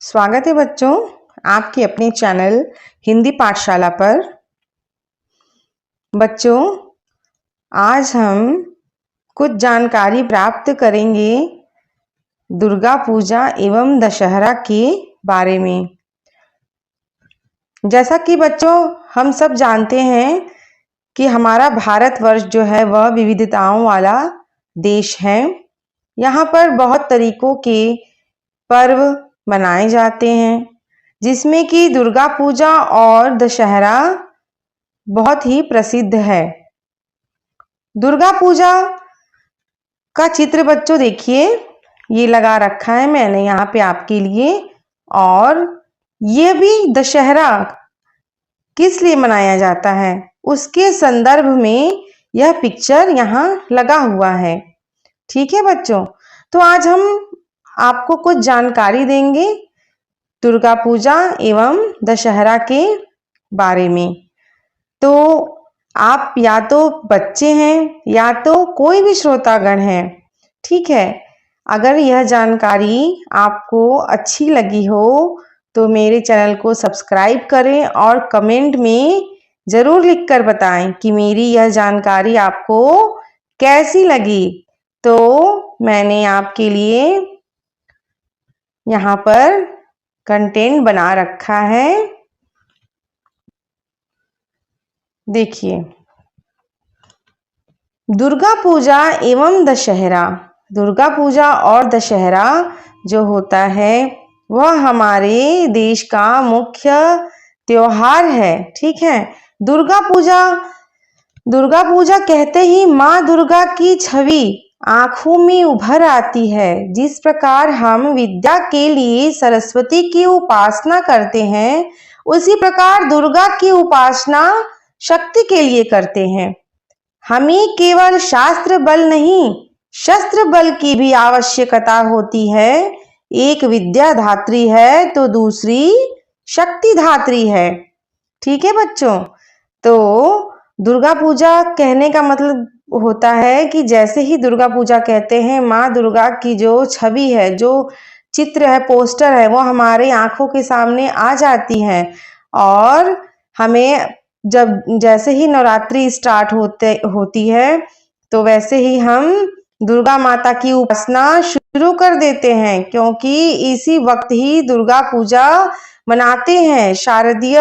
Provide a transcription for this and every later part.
स्वागत है बच्चों आपके अपने चैनल हिंदी पाठशाला पर। बच्चों, आज हम कुछ जानकारी प्राप्त करेंगे दुर्गा पूजा एवं दशहरा के बारे में। जैसा कि बच्चों हम सब जानते हैं कि हमारा भारतवर्ष जो है वह विविधताओं वाला देश है। यहाँ पर बहुत तरीकों के पर्व मनाए जाते हैं, जिसमें कि दुर्गा पूजा और दशहरा बहुत ही प्रसिद्ध है। दुर्गा पूजा का चित्र बच्चों देखिए, ये लगा रखा है मैंने यहाँ पे आपके लिए। और ये भी दशहरा किस लिए मनाया जाता है उसके संदर्भ में यह पिक्चर यहाँ लगा हुआ है। ठीक है बच्चों, तो आज हम आपको कुछ जानकारी देंगे दुर्गा पूजा एवं दशहरा के बारे में। तो आप या तो बच्चे हैं या तो कोई भी श्रोतागण है, ठीक है। अगर यह जानकारी आपको अच्छी लगी हो तो मेरे चैनल को सब्सक्राइब करें और कमेंट में जरूर लिखकर बताएं कि मेरी यह जानकारी आपको कैसी लगी। तो मैंने आपके लिए यहाँ पर कंटेंट बना रखा है, देखिए। दुर्गा पूजा एवं दशहरा। दुर्गा पूजा और दशहरा जो होता है वह हमारे देश का मुख्य त्योहार है, ठीक है। दुर्गा पूजा कहते ही माँ दुर्गा की छवि आंखों में उभर आती है। जिस प्रकार हम विद्या के लिए सरस्वती की उपासना करते हैं, उसी प्रकार दुर्गा की उपासना शक्ति के लिए करते हैं। हमें केवल शास्त्र बल नहीं, शस्त्र बल की भी आवश्यकता होती है। एक विद्या धात्री है तो दूसरी शक्ति धात्री है, ठीक है बच्चों। तो दुर्गा पूजा कहने का मतलब होता है कि जैसे ही दुर्गा पूजा कहते हैं, माँ दुर्गा की जो छवि है, जो चित्र है, पोस्टर है, वो हमारे आंखों के सामने आ जाती है। और हमें जब जैसे ही नवरात्रि स्टार्ट होती है तो वैसे ही हम दुर्गा माता की उपासना शुरू कर देते हैं, क्योंकि इसी वक्त ही दुर्गा पूजा मनाते हैं, शारदीय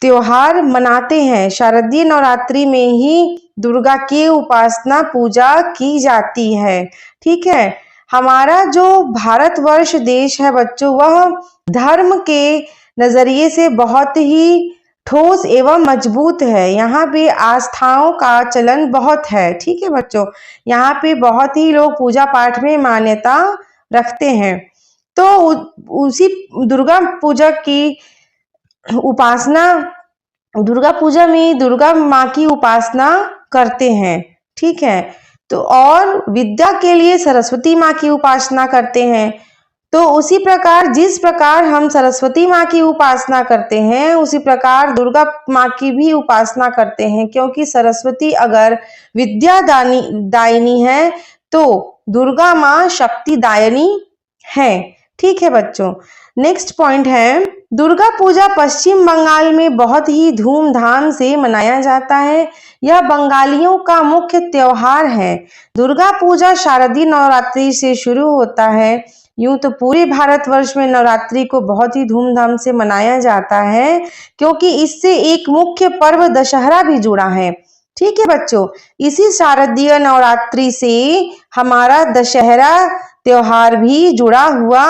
त्योहार मनाते हैं। शारदीय नवरात्रि में ही दुर्गा की उपासना पूजा की जाती है, ठीक है। हमारा जो भारतवर्ष देश है बच्चों, वह धर्म के नजरिए से बहुत ही ठोस एवं मजबूत है। यहाँ पे आस्थाओं का चलन बहुत है, ठीक है बच्चों। यहाँ पे बहुत ही लोग पूजा पाठ में मान्यता रखते हैं। तो उसी दुर्गा पूजा की उपासना, दुर्गा पूजा में दुर्गा माँ की उपासना करते हैं, ठीक है। तो और विद्या के लिए सरस्वती माँ की उपासना करते हैं। तो उसी प्रकार जिस प्रकार हम सरस्वती माँ की उपासना करते हैं, उसी प्रकार दुर्गा माँ की भी उपासना करते हैं, क्योंकि सरस्वती अगर विद्या दायिनी है तो दुर्गा माँ शक्ति दायिनी है, ठीक है बच्चों। नेक्स्ट पॉइंट है, दुर्गा पूजा पश्चिम बंगाल में बहुत ही धूमधाम से मनाया जाता है। यह बंगालियों का मुख्य त्योहार है। दुर्गा पूजा शारदीय नवरात्रि से शुरू होता है। यूं तो पूरे भारतवर्ष में नवरात्रि को बहुत ही धूमधाम से मनाया जाता है, क्योंकि इससे एक मुख्य पर्व दशहरा भी जुड़ा है, ठीक है बच्चों। इसी शारदीय नवरात्रि से हमारा दशहरा त्योहार भी जुड़ा हुआ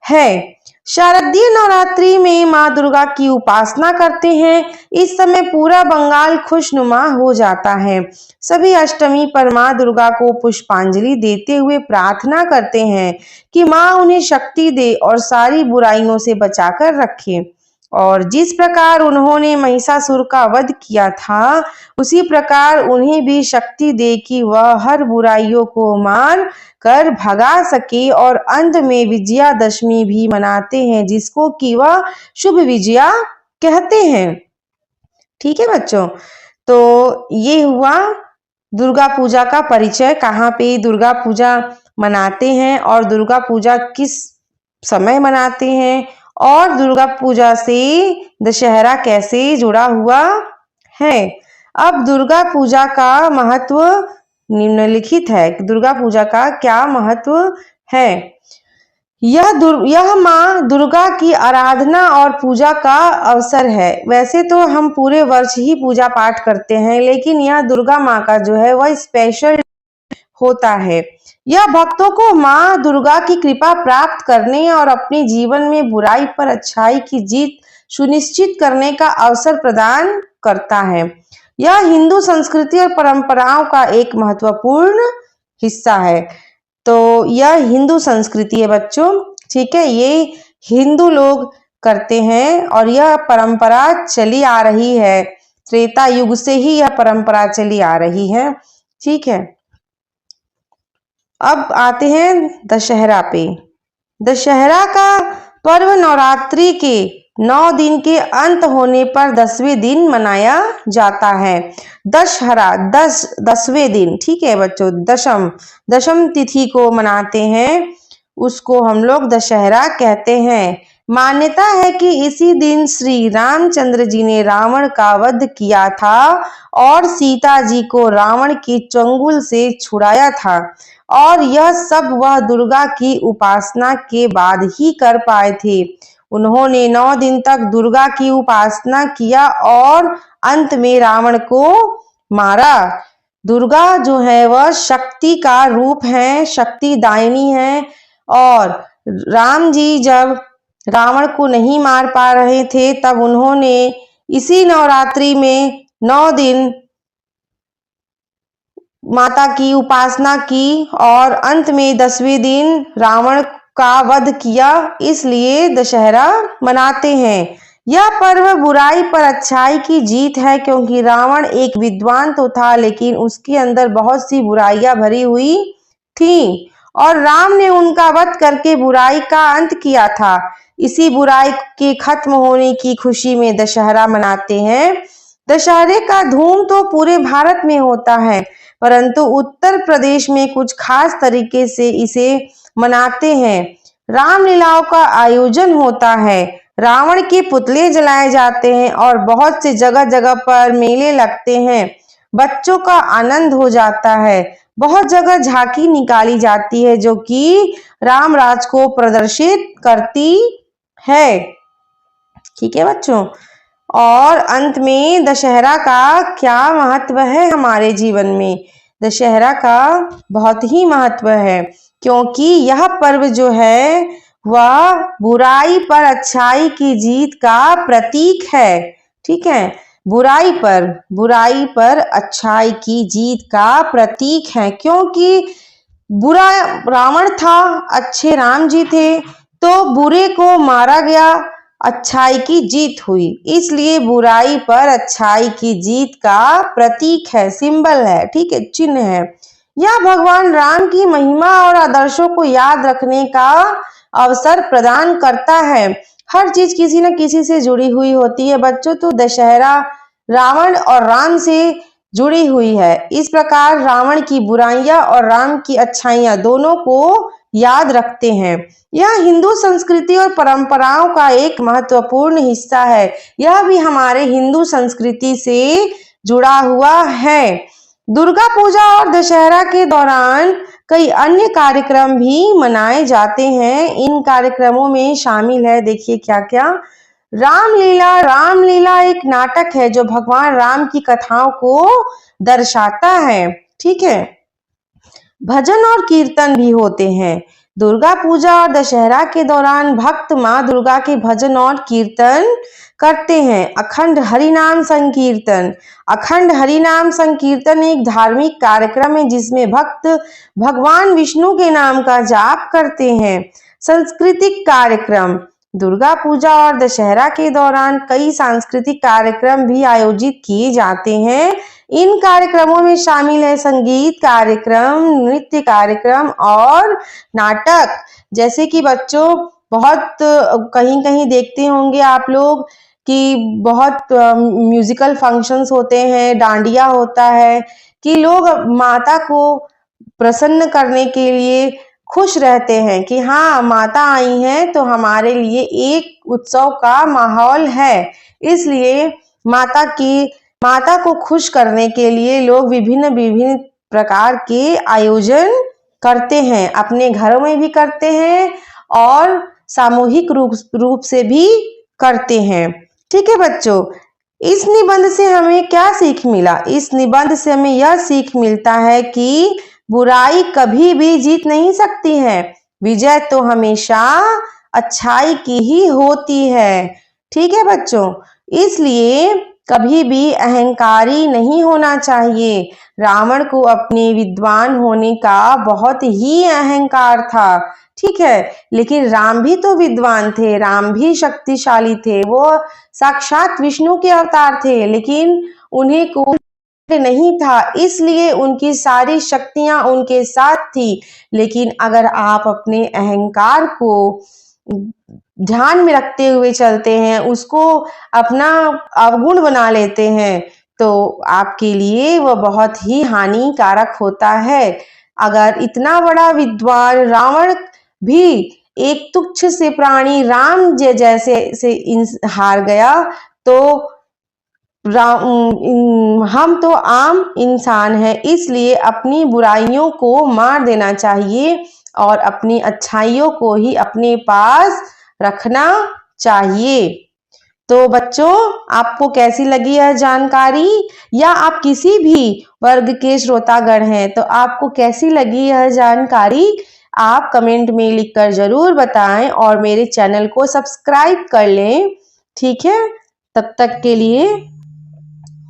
है। शारदीय नवरात्रि में माँ दुर्गा की उपासना करते हैं। इस समय पूरा बंगाल खुशनुमा हो जाता है। सभी अष्टमी पर माँ दुर्गा को पुष्पांजलि देते हुए प्रार्थना करते हैं कि माँ उन्हें शक्ति दे और सारी बुराइयों से बचाकर रखे। और जिस प्रकार उन्होंने महिषासुर का वध किया था, उसी प्रकार उन्हें भी शक्ति दे कि वह हर बुराइयों को मार कर भगा सके। और अंत में विजयादशमी भी मनाते हैं, जिसको कि वह शुभ विजया कहते हैं, ठीक है बच्चों। तो ये हुआ दुर्गा पूजा का परिचय, कहाँ पे दुर्गा पूजा मनाते हैं और दुर्गा पूजा किस समय मनाते हैं और दुर्गा पूजा से दशहरा कैसे जुड़ा हुआ है। अब दुर्गा पूजा का महत्व निम्नलिखित है। दुर्गा पूजा का क्या महत्व है। यह माँ दुर्गा की आराधना और पूजा का अवसर है। वैसे तो हम पूरे वर्ष ही पूजा पाठ करते हैं, लेकिन यह दुर्गा माँ का जो है वह स्पेशल होता है। यह भक्तों को माँ दुर्गा की कृपा प्राप्त करने और अपने जीवन में बुराई पर अच्छाई की जीत सुनिश्चित करने का अवसर प्रदान करता है। यह हिंदू संस्कृति और परंपराओं का एक महत्वपूर्ण हिस्सा है। तो यह हिंदू संस्कृति है बच्चों, ठीक है, ये हिंदू लोग करते हैं और यह परंपरा चली आ रही है। त्रेता युग से ही यह परंपरा चली आ रही है, ठीक है। अब आते हैं दशहरा पे। दशहरा का पर्व नवरात्रि के 9 दिन के अंत होने पर 10वें दिन मनाया जाता है। दशहरा 10वें दिन, ठीक है बच्चों, दशम तिथि को मनाते हैं, उसको हम लोग दशहरा कहते हैं। मान्यता है कि इसी दिन श्री रामचंद्र जी ने रावण का वध किया था और सीता जी को रावण के चंगुल से छुड़ाया था, और यह सब वह दुर्गा की उपासना के बाद ही कर पाए थे। उन्होंने 9 दिन तक दुर्गा की उपासना किया और अंत में रावण को मारा। दुर्गा जो है वह शक्ति का रूप है, शक्ति दायिनी है, और राम जी जब रावण को नहीं मार पा रहे थे तब उन्होंने इसी नवरात्रि में 9 दिन माता की उपासना की और अंत में 10वें दिन रावण का वध किया, इसलिए दशहरा मनाते हैं। यह पर्व बुराई पर अच्छाई की जीत है, क्योंकि रावण एक विद्वान तो था लेकिन उसके अंदर बहुत सी बुराइयां भरी हुई थी और राम ने उनका वध करके बुराई का अंत किया था। इसी बुराई के खत्म होने की खुशी में दशहरा मनाते हैं। दशहरे का धूम तो पूरे भारत में होता है, परंतु उत्तर प्रदेश में कुछ खास तरीके से इसे मनाते हैं। रामलीलाओं का आयोजन होता है, रावण के पुतले जलाए जाते हैं और बहुत से जगह जगह पर मेले लगते हैं। बच्चों का आनंद हो जाता है। बहुत जगह झांकी निकाली जाती है जो कि रामराज को प्रदर्शित करती है, ठीक है बच्चों। और अंत में दशहरा का क्या महत्व है हमारे जीवन में। दशहरा का बहुत ही महत्व है, क्योंकि यह पर्व जो है वह बुराई पर अच्छाई की जीत का प्रतीक है, ठीक है। बुराई पर अच्छाई की जीत का प्रतीक है, क्योंकि बुरा रावण था, अच्छे राम जी थे, तो बुरे को मारा गया, अच्छाई की जीत हुई, इसलिए बुराई पर अच्छाई की जीत का प्रतीक है, सिंबल है, ठीक है, चिन्ह है। यह भगवान राम की महिमा और आदर्शों को याद रखने का अवसर प्रदान करता है। हर चीज किसी न किसी से जुड़ी हुई होती है बच्चों, तो दशहरा रावण और राम से जुड़ी हुई है। इस प्रकार रावण की बुराइयां और राम की अच्छाइयां दोनों को याद रखते हैं। यह हिंदू संस्कृति और परंपराओं का एक महत्वपूर्ण हिस्सा है। यह भी हमारे हिंदू संस्कृति से जुड़ा हुआ है। दुर्गा पूजा और दशहरा के दौरान कई अन्य कार्यक्रम भी मनाए जाते हैं। इन कार्यक्रमों में शामिल है, देखिए क्या क्या। रामलीला एक नाटक है जो भगवान राम की कथाओं को दर्शाता है, ठीक है। भजन और कीर्तन भी होते हैं। दुर्गा पूजा और दशहरा के दौरान भक्त माँ दुर्गा के भजन और कीर्तन करते हैं। अखंड हरिनाम संकीर्तन एक धार्मिक कार्यक्रम है जिसमें भक्त भगवान विष्णु के नाम का जाप करते हैं। सांस्कृतिक कार्यक्रम। दुर्गा पूजा और दशहरा के दौरान कई सांस्कृतिक कार्यक्रम भी आयोजित किए जाते हैं। इन कार्यक्रमों में शामिल है संगीत कार्यक्रम, नृत्य कार्यक्रम और नाटक। जैसे कि बच्चों बहुत कहीं कहीं देखते होंगे आप लोग कि बहुत म्यूजिकल फंक्शंस होते हैं, डांडिया होता है, कि लोग माता को प्रसन्न करने के लिए खुश रहते हैं कि हाँ माता आई हैं तो हमारे लिए एक उत्सव का माहौल है। इसलिए माता को खुश करने के लिए लोग विभिन्न विभिन्न प्रकार के आयोजन करते हैं, अपने घरों में भी करते हैं और सामूहिक रूप से भी करते हैं। ठीक है बच्चों, इस निबंध से हमें क्या सीख मिला? इस निबंध से हमें यह सीख मिलता है कि बुराई कभी भी जीत नहीं सकती है, विजय तो हमेशा अच्छाई की ही होती है। ठीक है बच्चों, इसलिए कभी भी अहंकारी नहीं होना चाहिए। रावण को अपने विद्वान होने का बहुत ही अहंकार था, ठीक है, लेकिन राम भी तो विद्वान थे, राम भी शक्तिशाली थे, वो साक्षात विष्णु के अवतार थे, लेकिन उन्हें कोई नहीं था, इसलिए उनकी सारी शक्तियां उनके साथ थी। लेकिन अगर आप अपने अहंकार को ध्यान में रखते हुए चलते हैं, उसको अपना अवगुण बना लेते हैं, तो आपके लिए वह बहुत ही हानिकारक होता है। अगर इतना बड़ा विद्वान रावण भी एक तुच्छ से प्राणी राम जैसे से हार गया, तो हम तो आम इंसान हैं, इसलिए अपनी बुराइयों को मार देना चाहिए और अपनी अच्छाइयों को ही अपने पास रखना चाहिए। तो बच्चों, आपको कैसी लगी यह जानकारी, या आप किसी भी वर्ग के श्रोतागण हैं तो आपको कैसी लगी यह जानकारी, आप कमेंट में लिखकर जरूर बताएं और मेरे चैनल को सब्सक्राइब कर लें। ठीक है, तब तक के लिए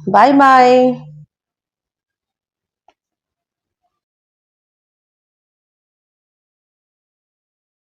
बाय बाय।